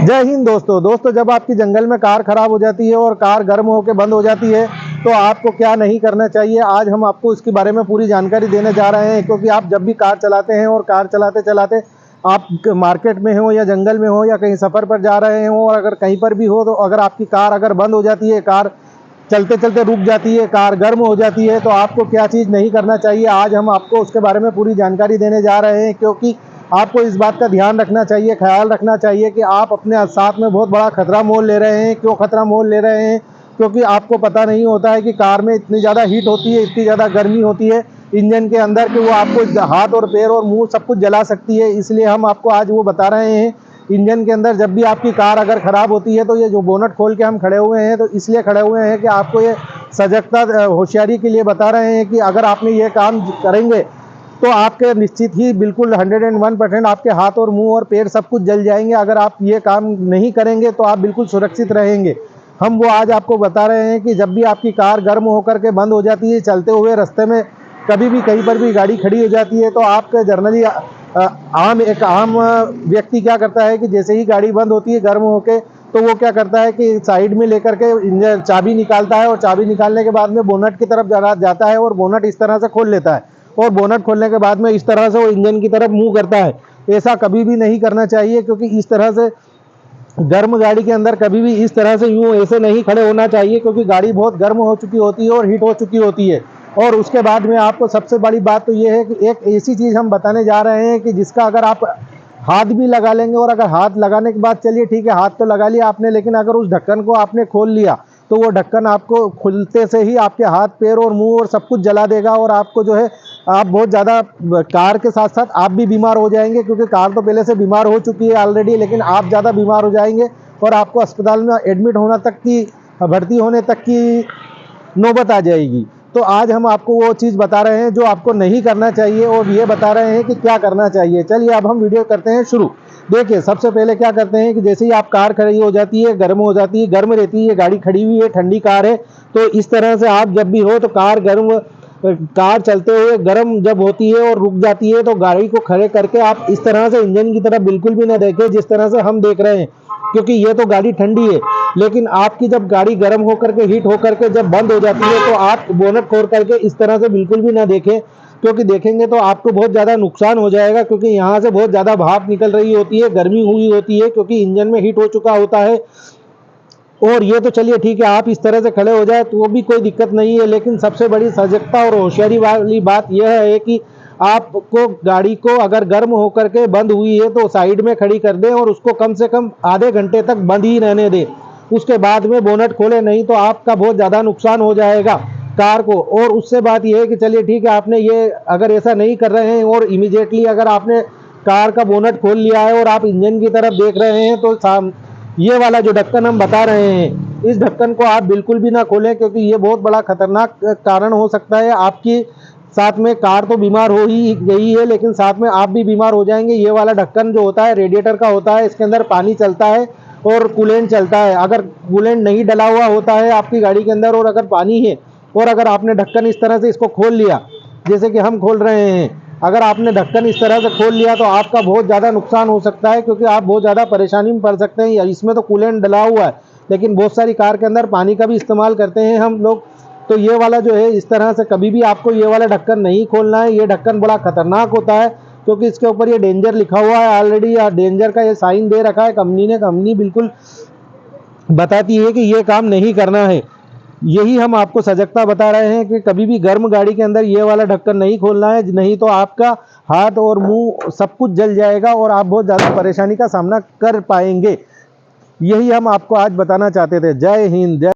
जय हिंद दोस्तों, जब आपकी जंगल में कार खराब हो जाती है और कार गर्म होकर बंद हो जाती है तो आपको क्या नहीं करना चाहिए। आज हम आपको इसके बारे में पूरी जानकारी देने जा रहे हैं, क्योंकि आप जब भी कार चलाते हैं और कार चलाते चलाते आप मार्केट में हो या जंगल में हो या कहीं सफ़र पर जा रहे हो और अगर कहीं पर भी हो तो अगर आपकी कार अगर बंद हो जाती है, कार चलते चलते रुक जाती है, कार गर्म हो जाती है, तो आपको क्या चीज़ नहीं करना चाहिए। आज हम आपको उसके बारे में पूरी जानकारी देने जा रहे हैं, क्योंकि आपको इस बात का ध्यान रखना चाहिए, ख्याल रखना चाहिए कि आप अपने साथ में बहुत बड़ा खतरा मोल ले रहे हैं। क्यों खतरा मोल ले रहे हैं? क्योंकि आपको पता नहीं होता है कि कार में इतनी ज़्यादा हीट होती है, इतनी ज़्यादा गर्मी होती है इंजन के अंदर कि वो आपको हाथ और पैर और मुंह सब कुछ जला सकती है। इसलिए हम आपको आज वो बता रहे हैं। इंजन के अंदर जब भी आपकी कार अगर ख़राब होती है तो ये जो बोनट खोल के हम खड़े हुए हैं तो इसलिए खड़े हुए हैं कि आपको ये सजगता होशियारी के लिए बता रहे हैं कि अगर आपने ये काम करेंगे तो आपके निश्चित ही बिल्कुल 101% आपके हाथ और मुंह और पैर सब कुछ जल जाएंगे। अगर आप ये काम नहीं करेंगे तो आप बिल्कुल सुरक्षित रहेंगे। हम वो आज आपको बता रहे हैं कि जब भी आपकी कार गर्म होकर के बंद हो जाती है, चलते हुए रास्ते में कभी भी कहीं पर भी गाड़ी खड़ी हो जाती है, तो आपके जनरली एक आम व्यक्ति क्या करता है कि जैसे ही गाड़ी बंद होती है गर्म होके तो वो क्या करता है कि साइड में लेकर के चाबी निकालता है और चाबी निकालने के बाद में बोनट की तरफ जाता है और बोनट इस तरह से खोल लेता है और बोनट खोलने के बाद में इस तरह से वो इंजन की तरफ मूव करता है। ऐसा कभी भी नहीं करना चाहिए, क्योंकि इस तरह से गर्म गाड़ी के अंदर कभी भी इस तरह से यूं ऐसे नहीं खड़े होना चाहिए, क्योंकि गाड़ी बहुत गर्म हो चुकी होती है और हीट हो चुकी होती है। और उसके बाद में आपको सबसे बड़ी बात तो ये है कि एक ऐसी चीज़ हम बताने जा रहे हैं कि जिसका अगर आप हाथ भी लगा लेंगे और अगर हाथ लगाने के बाद चलिए ठीक है हाथ तो लगा लिया आपने, लेकिन अगर उस ढक्कन को आपने खोल लिया तो वो ढक्कन आपको खुलते से ही आपके हाथ पैर और मुंह और सब कुछ जला देगा और आपको जो है आप बहुत ज़्यादा कार के साथ साथ आप भी बीमार हो जाएंगे, क्योंकि कार तो पहले से बीमार हो चुकी है ऑलरेडी, लेकिन आप ज़्यादा बीमार हो जाएंगे और आपको अस्पताल में एडमिट होना तक की भर्ती होने तक की नौबत आ जाएगी। तो आज हम आपको वो चीज़ बता रहे हैं जो आपको नहीं करना चाहिए और ये बता रहे हैं कि क्या करना चाहिए। चलिए अब हम वीडियो करते हैं शुरू। देखिए सबसे पहले क्या करते हैं कि जैसे ही आप कार खड़ी हो जाती है, गर्म हो जाती है, गर्म रहती है, गाड़ी खड़ी हुई है, ठंडी कार है, तो इस तरह से आप जब भी हो तो कार चलते हुए गर्म जब होती है और रुक जाती है तो गाड़ी को खड़े करके आप इस तरह से इंजन की तरफ बिल्कुल भी ना देखें जिस तरह से हम देख रहे हैं, क्योंकि ये तो गाड़ी ठंडी है। लेकिन आपकी जब गाड़ी गर्म होकर के हीट होकर के जब बंद हो जाती है तो आप बोनट खोल करके इस तरह से बिल्कुल भी ना देखें, क्योंकि देखेंगे तो आपको बहुत ज़्यादा नुकसान हो जाएगा, क्योंकि यहाँ से बहुत ज़्यादा भाप निकल रही होती है, गर्मी हुई होती है, क्योंकि इंजन में हीट हो चुका होता है। और ये तो चलिए ठीक है आप इस तरह से खड़े हो जाए तो वो भी कोई दिक्कत नहीं है, लेकिन सबसे बड़ी सजगता और होशियारी वाली बात यह है कि आपको गाड़ी को अगर गर्म होकर के बंद हुई है तो साइड में खड़ी कर दें और उसको कम से कम आधे घंटे तक बंद ही रहने दें। उसके बाद में बोनट खोले, नहीं तो आपका बहुत ज़्यादा नुकसान हो जाएगा कार को। और उससे बात यह है कि चलिए ठीक है आपने ये अगर ऐसा नहीं कर रहे हैं और इमीडिएटली अगर आपने कार का बोनट खोल लिया है और आप इंजन की तरफ देख रहे हैं तो ये वाला जो ढक्कन हम बता रहे हैं इस ढक्कन को आप बिल्कुल भी ना खोलें, क्योंकि ये बहुत बड़ा खतरनाक कारण हो सकता है। आपकी साथ में कार तो बीमार हो ही गई है, लेकिन साथ में आप भी बीमार हो जाएंगे। ये वाला ढक्कन जो होता है रेडिएटर का होता है, इसके अंदर पानी चलता है और कूलेंट चलता है। अगर कूलेंट नहीं डला हुआ होता है आपकी गाड़ी के अंदर और अगर पानी है और अगर आपने ढक्कन इस तरह से इसको खोल लिया जैसे कि हम खोल रहे हैं, अगर आपने ढक्कन इस तरह से खोल लिया तो आपका बहुत ज़्यादा नुकसान हो सकता है, क्योंकि आप बहुत ज़्यादा परेशानी में पड़ सकते हैं। इसमें तो कूलेंट डला हुआ है, लेकिन बहुत सारी कार के अंदर पानी का भी इस्तेमाल करते हैं हम लोग। तो ये वाला जो है इस तरह से कभी भी आपको ये वाला ढक्कन नहीं खोलना है। ये ढक्कन बड़ा खतरनाक होता है, क्योंकि इसके ऊपर ये डेंजर लिखा हुआ है ऑलरेडी, या डेंजर का ये साइन दे रखा है कंपनी ने। कंपनी बिल्कुल बताती है कि ये काम नहीं करना है। यही हम आपको सजगता बता रहे हैं कि कभी भी गर्म गाड़ी के अंदर ये वाला ढक्कन नहीं खोलना है, नहीं तो आपका हाथ और मुंह सब कुछ जल जाएगा और आप बहुत ज़्यादा परेशानी का सामना कर पाएंगे। यही हम आपको आज बताना चाहते थे। जय हिंद। जय